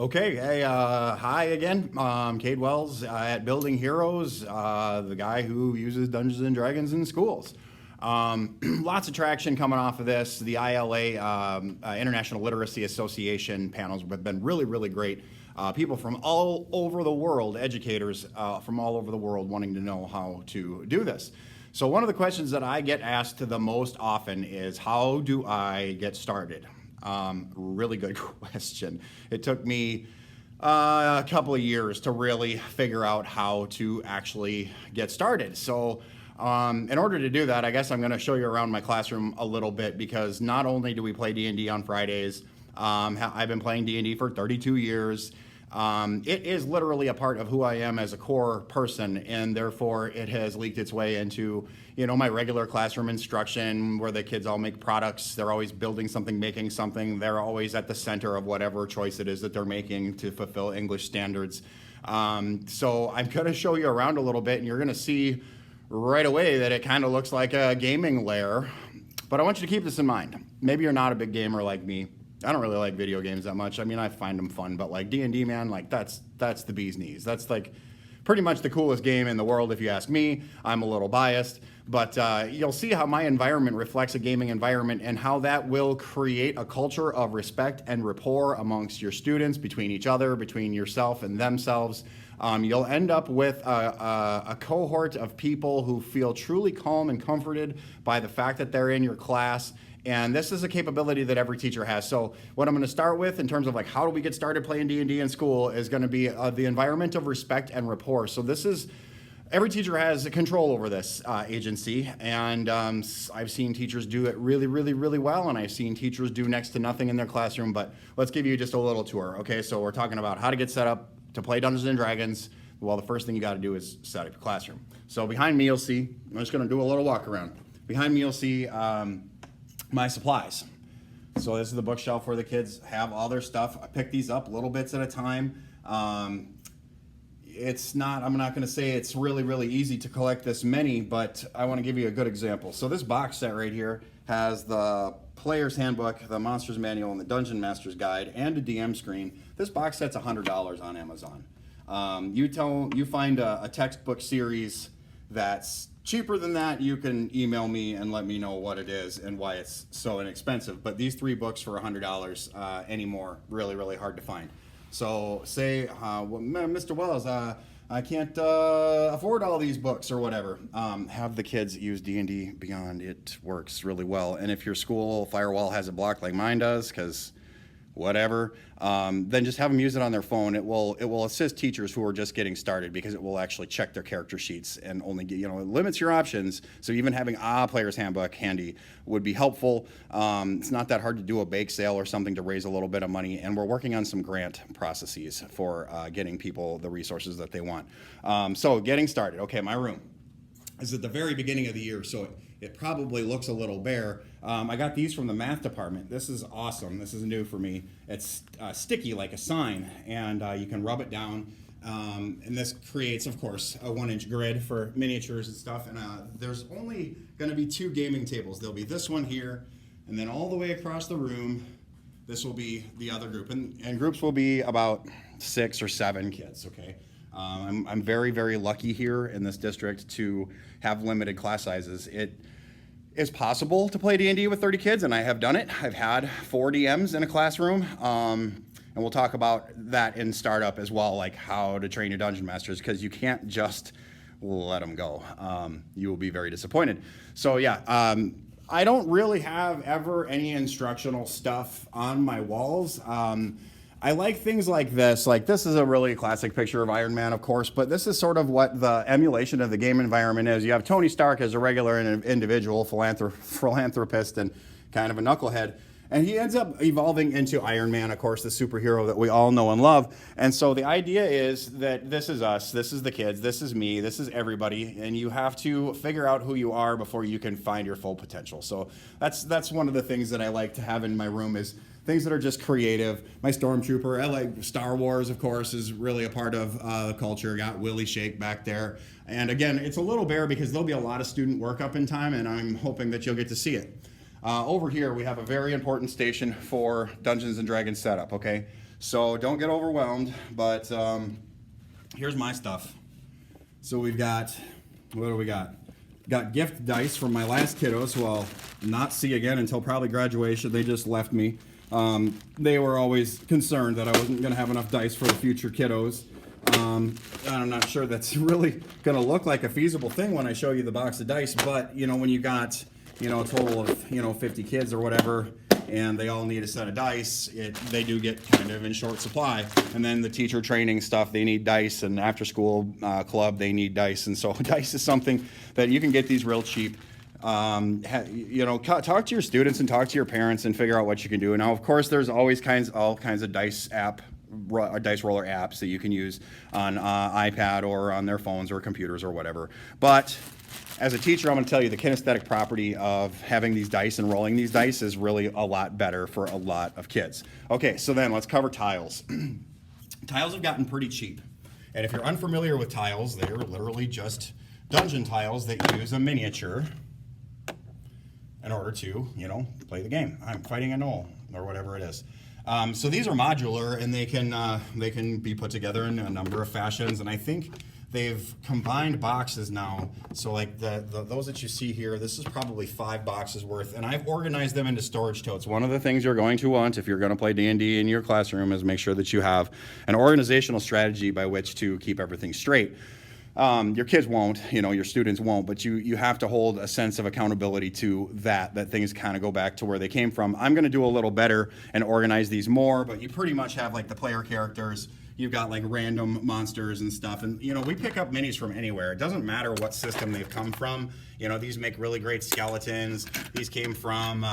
Okay, hey, hi again. Kade Wells at Building Heroes, the guy who uses Dungeons and Dragons in schools. Lots of traction coming off of this. The ILA, International Literacy Association panels have been really, really great. People from all over the world, educators from all over the world wanting to know how to do this. So one of the questions that I get asked the most often is, how do I get started? Really good question. It took me a couple of years to really figure out how to actually get started. So in order to do that, I guess I'm going to show you around my classroom a little bit, because not only do we play D&D on Fridays, I've been playing D&D for 32 years. It is literally a part of who I am as a core person, and therefore it has leaked its way into, my regular classroom instruction where the kids all make products. They're always building something, making something. They're always at the center of whatever choice it is that they're making to fulfill English standards. So I'm going to show you around a little bit, and you're going to see right away that it kind of looks like a gaming lair. But I want you to keep this in mind. Maybe you're not a big gamer like me. I don't really like video games that much. I mean, I find them fun, but like D&D, man, like that's the bee's knees. That's like pretty much the coolest game in the world if you ask me. I'm a little biased, but you'll see how my environment reflects a gaming environment and how that will create a culture of respect and rapport amongst your students, between each other, between yourself and themselves. You'll end up with a cohort of people who feel truly calm and comforted by the fact that they're in your class. And this is a capability that every teacher has. So what I'm going to start with in terms of like how do we get started playing D&D in school is going to be the environment of respect and rapport. So this is, every teacher has control over this agency, and I've seen teachers do it really, really, really well, and I've seen teachers do next to nothing in their classroom. But let's give you just a little tour. Okay, so we're talking about how to get set up to play Dungeons and Dragons. Well, the first thing you got to do is set up your classroom. So behind me you'll see, I'm just going to do a little walk around. Behind me you'll see my supplies. So this is the bookshelf where the kids have all their stuff. I pick these up little bits at a time. I'm not going to say it's really, really easy to collect this many, but I want to give you a good example. So this box set right here has the Player's Handbook, the Monster's Manual, and the Dungeon Master's Guide, and a DM screen. This box set's $100 on Amazon. You find a textbook series that's cheaper than that, you can email me and let me know what it is and why it's so inexpensive. But these 3 books for $100 anymore, really, really hard to find. So say, Mr. Wells, I can't afford all these books or whatever. Have the kids use D&D Beyond. It works really well. And if your school firewall has it blocked like mine does, because whatever, then just have them use it on their phone. It will assist teachers who are just getting started, because it will actually check their character sheets and only get, it limits your options. So even having a Player's Handbook handy would be helpful. It's not that hard to do a bake sale or something to raise a little bit of money, and we're working on some grant processes for getting people the resources that they want. So getting started. Okay, my room is at the very beginning of the year, so it probably looks a little bare. I got these from the math department. This is awesome. This is new for me. It's sticky like a sign, and you can rub it down. And this creates, of course, a 1-inch grid for miniatures and stuff. And there's only going to be 2 gaming tables. There'll be this one here, and then all the way across the room, this will be the other group. And groups will be about 6 or 7 kids, okay? I'm very, very lucky here in this district to have limited class sizes. It is possible to play D&D with 30 kids, and I have done it. I've had 4 DMs in a classroom, and we'll talk about that in startup as well, like how to train your dungeon masters, because you can't just let them go. You will be very disappointed. So yeah, I don't really have ever any instructional stuff on my walls. I like things like this. Like, this is a really classic picture of Iron Man, of course, but this is sort of what the emulation of the game environment is. You have Tony Stark as a regular individual, philanthropist, and kind of a knucklehead. And he ends up evolving into Iron Man, of course, the superhero that we all know and love. And so the idea is that this is us, this is the kids, this is me, this is everybody, and you have to figure out who you are before you can find your full potential. So that's one of the things that I like to have in my room, is things that are just creative. My Stormtrooper, I like Star Wars, of course, is really a part of the culture. Got Willie Shake back there. And again, it's a little bare because there'll be a lot of student work up in time, and I'm hoping that you'll get to see it. Over here, we have a very important station for Dungeons and Dragons setup, okay? So don't get overwhelmed, but here's my stuff. So we've got, what do we got? Got gift dice from my last kiddos, who I'll not see again until probably graduation. They just left me. They were always concerned that I wasn't going to have enough dice for the future kiddos. And I'm not sure that's really going to look like a feasible thing when I show you the box of dice, but you know, when you got, you know, a total of, you know, 50 kids or whatever, and they all need a set of dice, they do get kind of in short supply. And then the teacher training stuff, they need dice, and after school club, they need dice. And so dice is something that you can get these real cheap. You know, talk to your students and talk to your parents and figure out what you can do. Now, of course, there's always all kinds of dice roller apps that you can use on iPad or on their phones or computers or whatever. But as a teacher, I'm going to tell you the kinesthetic property of having these dice and rolling these dice is really a lot better for a lot of kids. Okay, so then let's cover tiles. Tiles have gotten pretty cheap. And if you're unfamiliar with tiles, they're literally just dungeon tiles that use a miniature in order to, you know, play the game. I'm fighting a gnoll or whatever it is. So these are modular, and they can be put together in a number of fashions. And I think they've combined boxes now. So like those that you see here, this is probably 5 boxes worth, and I've organized them into storage totes. One of the things you're going to want if you're going to play D&D in your classroom is make sure that you have an organizational strategy by which to keep everything straight. Your kids won't, you know, your students won't, but you have to hold a sense of accountability to that things kind of go back to where they came from. I'm going to do a little better and organize these more, but you pretty much have like the player characters. You've got like random monsters and stuff, and you know, we pick up minis from anywhere. It doesn't matter what system they've come from. You know, these make really great skeletons. These came from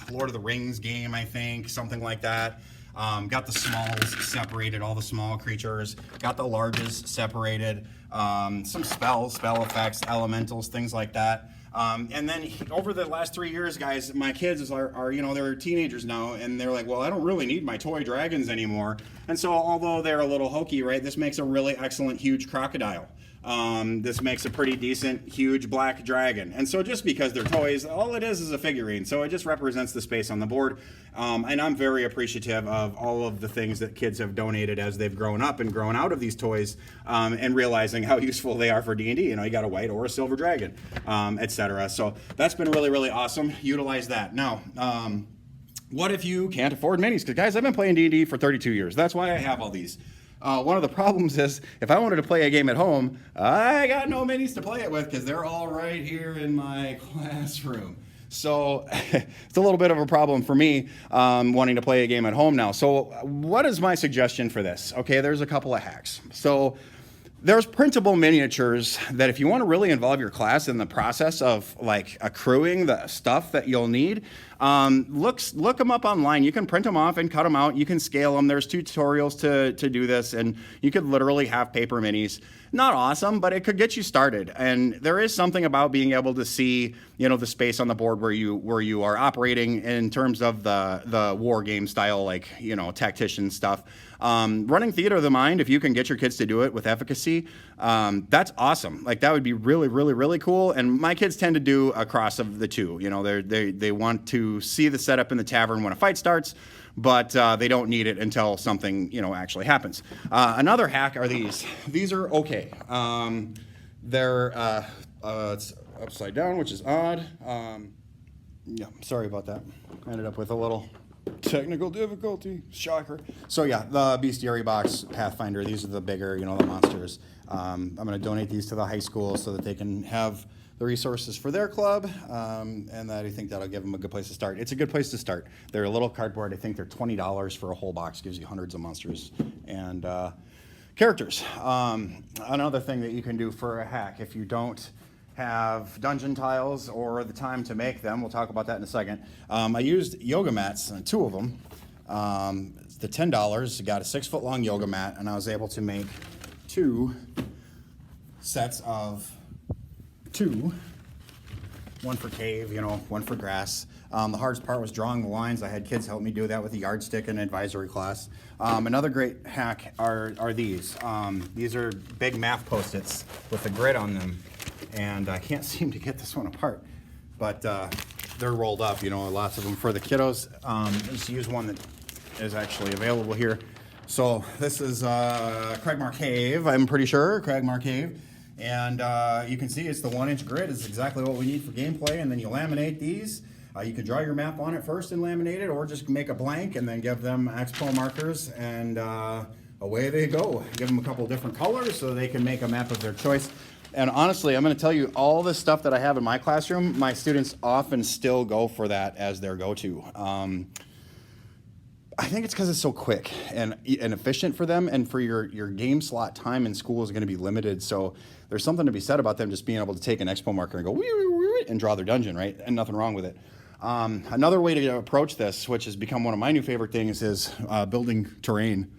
Lord of the Rings game, I think, something like that. Got the smalls separated, all the small creatures. Got the larges separated. Some spell effects, elementals, things like that. And then over the last 3 years, guys, my kids are, you know, they're teenagers now, and they're like, well, I don't really need my toy dragons anymore. And so although they're a little hokey, right, this makes a really excellent, huge crocodile. This makes a pretty decent, huge black dragon. And so just because they're toys, all it is a figurine. So it just represents the space on the board. And I'm very appreciative of all of the things that kids have donated as they've grown up and grown out of these toys, and realizing how useful they are for D&D. You know, you got a white or a silver dragon, etc. So that's been really, really awesome. Utilize that. Now, what if you can't afford minis? Because guys, I've been playing D&D for 32 years. That's why I have all these. One of the problems is if I wanted to play a game at home, I got no minis to play it with because they're all right here in my classroom. So it's a little bit of a problem for me wanting to play a game at home now. So what is my suggestion for this? Okay, there's a couple of hacks. So there's printable miniatures that if you want to really involve your class in the process of like accruing the stuff that you'll need, look them up online. You can print them off and cut them out. You can scale them. There's tutorials to do this, and you could literally have paper minis. Not awesome, but it could get you started. And there is something about being able to see, you know, the space on the board where you are operating in terms of the war game style, like, you know, tactician stuff. Running theater of the mind, if you can get your kids to do it with efficacy, that's awesome. Like that would be really, really, really cool. And my kids tend to do a cross of the two. You know, they want to see the setup in the tavern when a fight starts, but they don't need it until something, you know, actually happens. Another hack are these. These are okay. They're it's upside down, which is odd. Yeah, sorry about that. I ended up with a little technical difficulty. Shocker. So yeah, the Bestiary box Pathfinder. These are the bigger, you know, the monsters. I'm going to donate these to the high school so that they can have the resources for their club, and that I think that'll give them a good place to start. It's a good place to start. They're a little cardboard. I think they're $20 for a whole box. Gives you hundreds of monsters and characters. Another thing that you can do for a hack, if you don't have dungeon tiles or the time to make them, we'll talk about that in a second. I used yoga mats, 2 of them. The $10, got a 6-foot long yoga mat, and I was able to make 2 sets of 2, one for cave, you know, one for grass. The hardest part was drawing the lines. I had kids help me do that with a yardstick in advisory class. Another great hack are these. These are big math Post-its with a grid on them, and I can't seem to get this one apart, but they're rolled up, you know, lots of them for the kiddos. Just use one that is actually available here. So this is Cragmar Cave, I'm pretty sure, Cragmar Cave. And you can see it's the 1-inch grid. It's exactly what we need for gameplay. And then you laminate these. You can draw your map on it first and laminate it, or just make a blank and then give them Expo markers, and away they go. Give them a couple different colors so they can make a map of their choice. And honestly, I'm going to tell you, all this stuff that I have in my classroom, my students often still go for that as their go-to. I think it's because it's so quick and efficient for them, and for your game slot time in school is going to be limited. So there's something to be said about them just being able to take an Expo marker and go wee, wee, wee, wee, and draw their dungeon, right? And nothing wrong with it. Another way to approach this, which has become one of my new favorite things, is building terrain.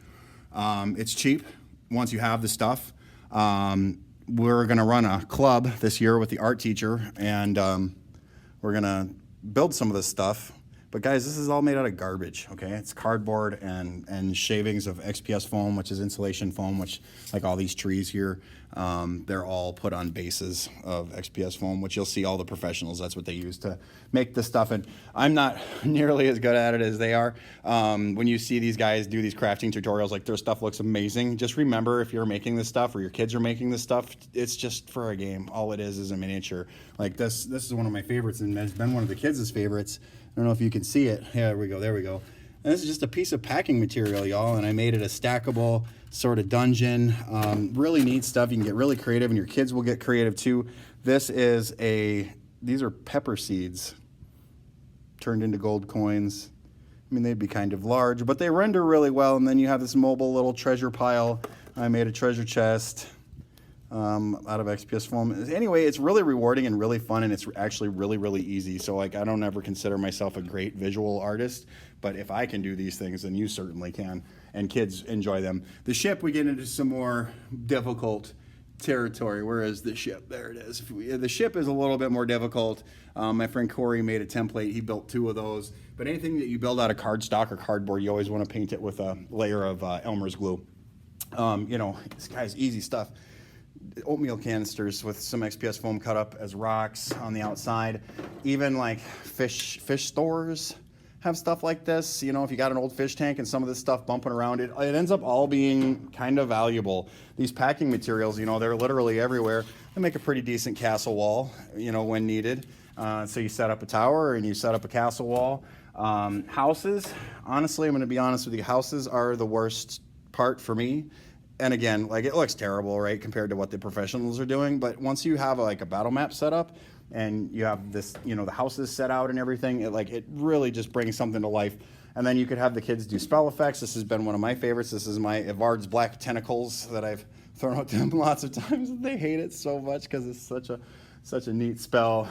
It's cheap once you have the stuff. We're going to run a club this year with the art teacher, and we're going to build some of this stuff. But guys, this is all made out of garbage, okay? It's cardboard and shavings of XPS foam, which is insulation foam, which, like all these trees here, they're all put on bases of XPS foam, which you'll see all the professionals, that's what they use to make this stuff. And I'm not nearly as good at it as they are. When you see these guys do these crafting tutorials, like, their stuff looks amazing. Just remember, if you're making this stuff or your kids are making this stuff, it's just for a game. All it is a miniature. Like this is one of my favorites, and it's been one of the kids' favorites. I don't know if you can see it. Yeah, there we go, there we go. And this is just a piece of packing material, y'all, and I made it a stackable sort of dungeon. Really neat stuff. You can get really creative, and your kids will get creative too. These are pepper seeds turned into gold coins. I mean, they'd be kind of large, but they render really well. And then you have this mobile little treasure pile. I made a treasure chest out of XPS foam. Anyway, it's really rewarding and really fun, and it's actually really, really easy. So, like, I don't ever consider myself a great visual artist, but if I can do these things, then you certainly can, and kids enjoy them. The ship, we get into some more difficult territory. Where is the ship? There it is. The ship is a little bit more difficult. My friend Corey made a template. He built 2 of those. But anything that you build out of cardstock or cardboard, you always want to paint it with a layer of Elmer's glue. You know, this guy's easy stuff. Oatmeal canisters with some XPS foam cut up as rocks on the outside. Even like fish stores have stuff like this. You know, if you got an old fish tank and some of this stuff bumping around it, it ends up all being kind of valuable. These packing materials, you know, they're literally everywhere. They make a pretty decent castle wall, you know, when needed. So you set up a tower and you set up a castle wall. Houses, honestly, I'm going to be honest with you, houses are the worst part for me. And again, like, it looks terrible, right, compared to what the professionals are doing. But once you have a battle map set up and you have this, you know, the houses set out and everything, it really just brings something to life. And then you could have the kids do spell effects. This has been one of my favorites. This is my Evard's Black Tentacles that I've thrown out to them lots of times. They hate it so much because it's such a neat spell.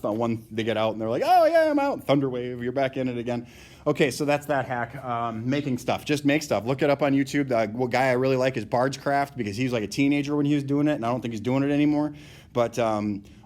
One, they get out and they're like, oh yeah, I'm out. Thunderwave, you're back in it again. Okay, so that's that hack. Making stuff, just make stuff. Look it up on YouTube. The guy I really like is Bardscraft, because he was like a teenager when he was doing it, and I don't think he's doing it anymore. But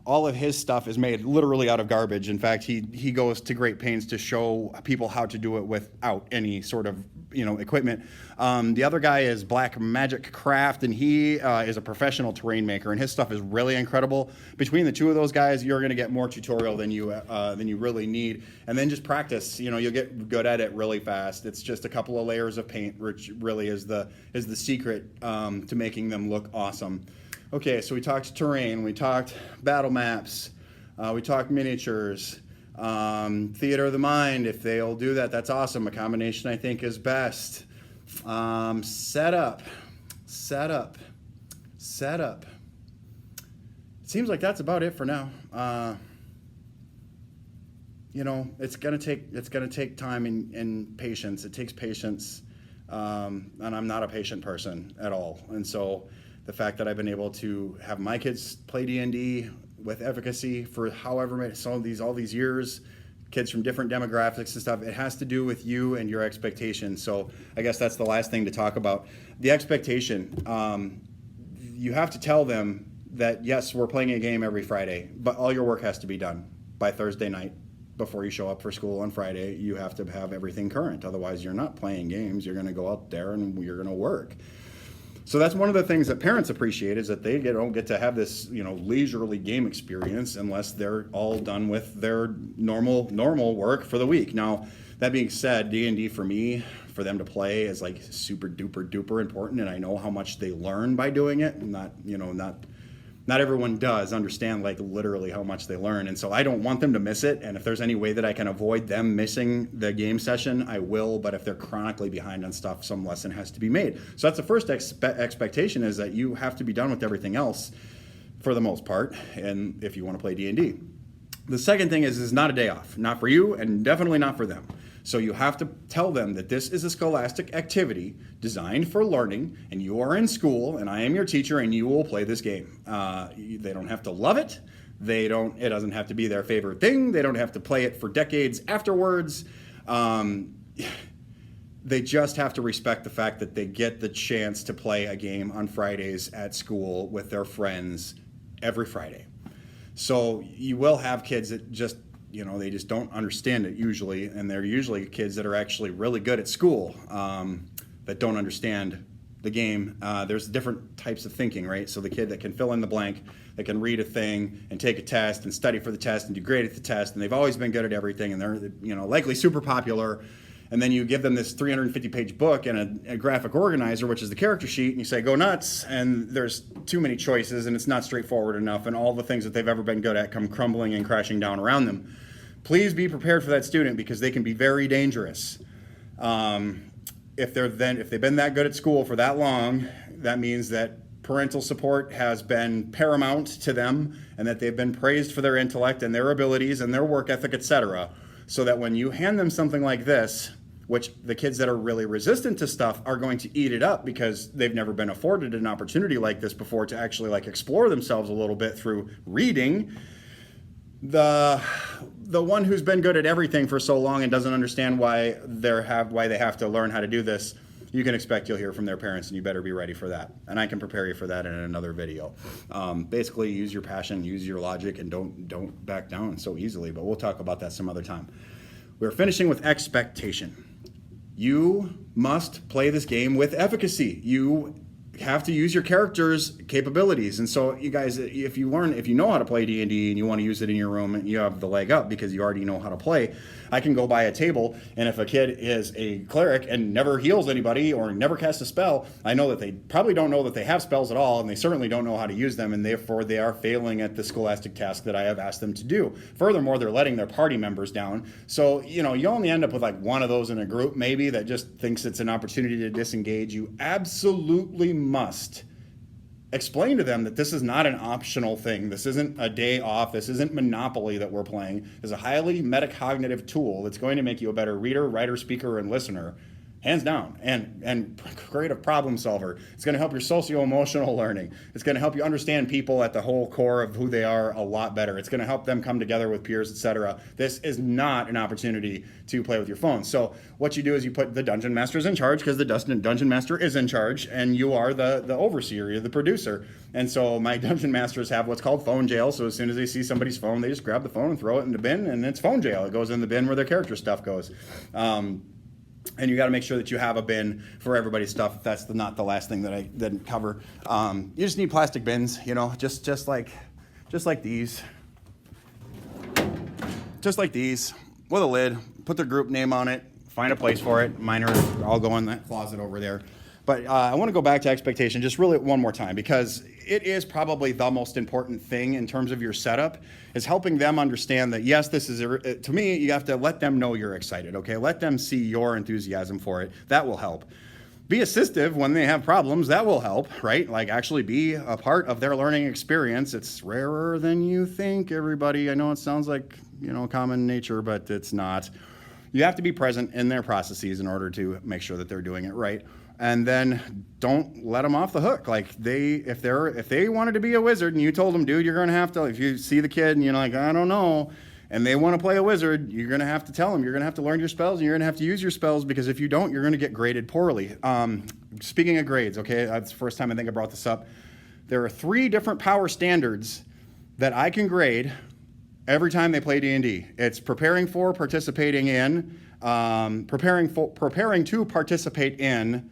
all of his stuff is made literally out of garbage. In fact, he goes to great pains to show people how to do it without any sort of, you know, equipment. The other guy is Black Magic Craft, and he is a professional terrain maker, and his stuff is really incredible. Between the 2 of those guys, you're going to get more tutorial than you really need, and then just practice. You know, you'll get good at it really fast. It's just a couple of layers of paint, which really is the secret to making them look awesome. Okay, so we talked terrain, we talked battle maps, we talked miniatures, theater of the mind. If they'll do that, that's awesome. A combination, I think, is best. Setup. It seems like that's about it for now. You know, it's gonna take time and patience. It takes patience, and I'm not a patient person at all. And so the fact that I've been able to have my kids play D&D with efficacy for however many, all these years, kids from different demographics and stuff, it has to do with you and your expectations. So I guess that's the last thing to talk about. The expectation. You have to tell them that, yes, we're playing a game every Friday, but all your work has to be done by Thursday night before you show up for school on Friday. You have to have everything current. Otherwise, you're not playing games. You're going to go out there and you're going to work. So that's one of the things that parents appreciate, is that they don't get to have this, you know, leisurely game experience unless they're all done with their normal work for the week. Now, That being said, D&D for me, for them to play is like super duper duper important, and I know how much they learn by doing it. Not everyone does understand like literally how much they learn, and so I don't want them to miss it. And if there's any way that I can avoid them missing the game session, I will. But if they're chronically behind on stuff, some lesson has to be made. So that's the first expectation, is that you have to be done with everything else for the most part, and if you want to play D&D. The second thing is not a day off, not for you and definitely not for them. So you have to tell them that this is a scholastic activity designed for learning, and you are in school, and I am your teacher, and you will play this game. They don't have to love it. It doesn't have to be their favorite thing. They don't have to play it for decades afterwards. They just have to respect the fact that they get the chance to play a game on Fridays at school with their friends every Friday. So you will have kids that just, they just don't understand it usually, and they're usually kids that are actually really good at school that don't understand the game. There's different types of thinking, right? So the kid that can fill in the blank, that can read a thing and take a test and study for the test and do great at the test, and they've always been good at everything, and they're likely super popular. And then you give them this 350-page book and a graphic organizer, which is the character sheet, and you say, go nuts, and there's too many choices, and it's not straightforward enough, and all the things that they've ever been good at come crumbling and crashing down around them. Please be prepared for that student, because they can be very dangerous. If they've been that good at school for that long, that means that parental support has been paramount to them, and that they've been praised for their intellect and their abilities and their work ethic, etc., so that when you hand them something like this, which the kids that are really resistant to stuff are going to eat it up because they've never been afforded an opportunity like this before to actually explore themselves a little bit through reading. The one who's been good at everything for so long and doesn't understand why they have to learn how to do this, you can expect you'll hear from their parents, and you better be ready for that. And I can prepare you for that in another video. Basically, use your passion, use your logic, and don't back down so easily. But we'll talk about that some other time. We're finishing with expectation. You must play this game with efficacy. You have to use your character's capabilities. And so you guys, if you know how to play D&D and you want to use it in your room, you have the leg up because you already know how to play. I can go buy a table, and if a kid is a cleric and never heals anybody or never casts a spell, I know that they probably don't know that they have spells at all, and they certainly don't know how to use them, and therefore they are failing at the scholastic task that I have asked them to do. Furthermore, they're letting their party members down. So, you only end up with one of those in a group maybe that just thinks it's an opportunity to disengage. You absolutely must explain to them that this is not an optional thing. This isn't a day off. This isn't Monopoly that we're playing. It's a highly metacognitive tool that's going to make you a better reader, writer, speaker, and listener, hands down, and creative problem solver. It's going to help your socio-emotional learning. It's going to help you understand people at the whole core of who they are a lot better. It's going to help them come together with peers, etc. This is not an opportunity to play with your phone. So what you do is you put the dungeon masters in charge, because the dungeon master is in charge, and you are the overseer, you're the producer. And so my dungeon masters have what's called phone jail. So as soon as they see somebody's phone, they just grab the phone and throw it in the bin, and it's phone jail. It goes in the bin where their character stuff goes. And you got to make sure that you have a bin for everybody's stuff. If that's not the last thing that I didn't cover. You just need plastic bins, just like these. Just like these, with a lid. Put their group name on it. Find a place for it. Mine are all go in that closet over there. But I want to go back to expectation just really one more time, because it is probably the most important thing in terms of your setup, is helping them understand that, yes, this is, to me, you have to let them know you're excited, okay? Let them see your enthusiasm for it. That will help. Be assistive when they have problems. That will help, right? Actually be a part of their learning experience. It's rarer than you think, everybody. I know it sounds like, common nature, but it's not. You have to be present in their processes in order to make sure that they're doing it right. And then don't let them off the hook. If they wanted to be a wizard and you told them, dude, you're going to have to, if you see the kid and you're like, I don't know, and they want to play a wizard, you're going to have to tell them, you're going to have to learn your spells, and you're going to have to use your spells, because if you don't, you're going to get graded poorly. Speaking of grades, okay, that's the first time I think I brought this up. There are 3 different power standards that I can grade every time they play D&D. It's preparing for, participating in, preparing to participate in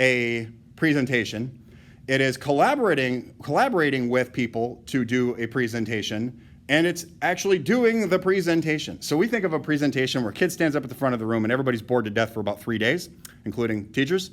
a presentation. It is collaborating with people to do a presentation, and it's actually doing the presentation. So we think of a presentation where kid stands up at the front of the room and everybody's bored to death for about 3 days, including teachers.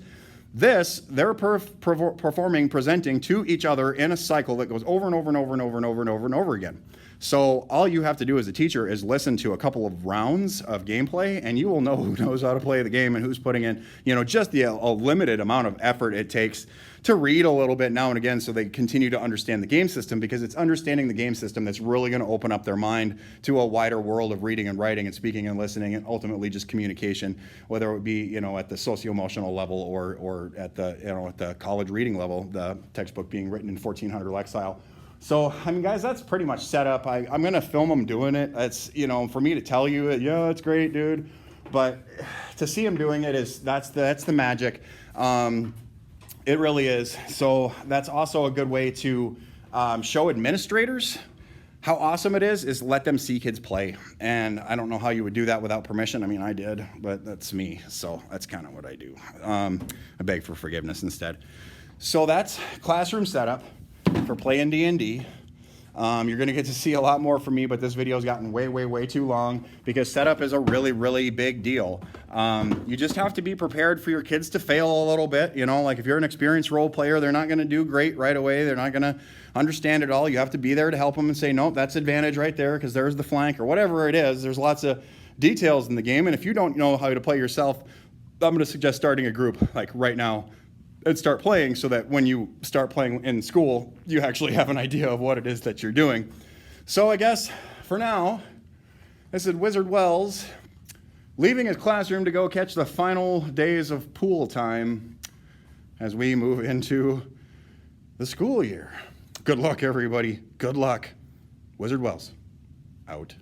This, they're performing, presenting to each other in a cycle that goes over and over and over and over and over and over and over again. So all you have to do as a teacher is listen to a couple of rounds of gameplay, and you will know who knows how to play the game and who's putting in, just a limited amount of effort it takes to read a little bit now and again so they continue to understand the game system, because it's understanding the game system that's really going to open up their mind to a wider world of reading and writing and speaking and listening, and ultimately just communication, whether it be at the socio-emotional level or at the college reading level, the textbook being written in 1400 Lexile. So, guys, that's pretty much set up. I'm going to film them doing it. That's, for me to tell you, yeah, it's great, dude. But to see them doing it that's the magic. It really is. So that's also a good way to show administrators how awesome it is let them see kids play. And I don't know how you would do that without permission. I did, but that's me. So that's kind of what I do. I beg for forgiveness instead. So that's classroom setup for playing D&D. You're going to get to see a lot more from me, but this video's gotten way, way, way too long because setup is a really, really big deal. You just have to be prepared for your kids to fail a little bit. Like if you're an experienced role player, they're not going to do great right away. They're not going to understand it all. You have to be there to help them and say, nope, that's advantage right there because there's the flank or whatever it is. There's lots of details in the game, and if you don't know how to play yourself, I'm going to suggest starting a group like right now and start playing so that when you start playing in school, you actually have an idea of what it is that you're doing. So I guess for now, this is Wizard Wells leaving his classroom to go catch the final days of pool time as we move into the school year. Good luck, everybody. Good luck. Wizard Wells, out.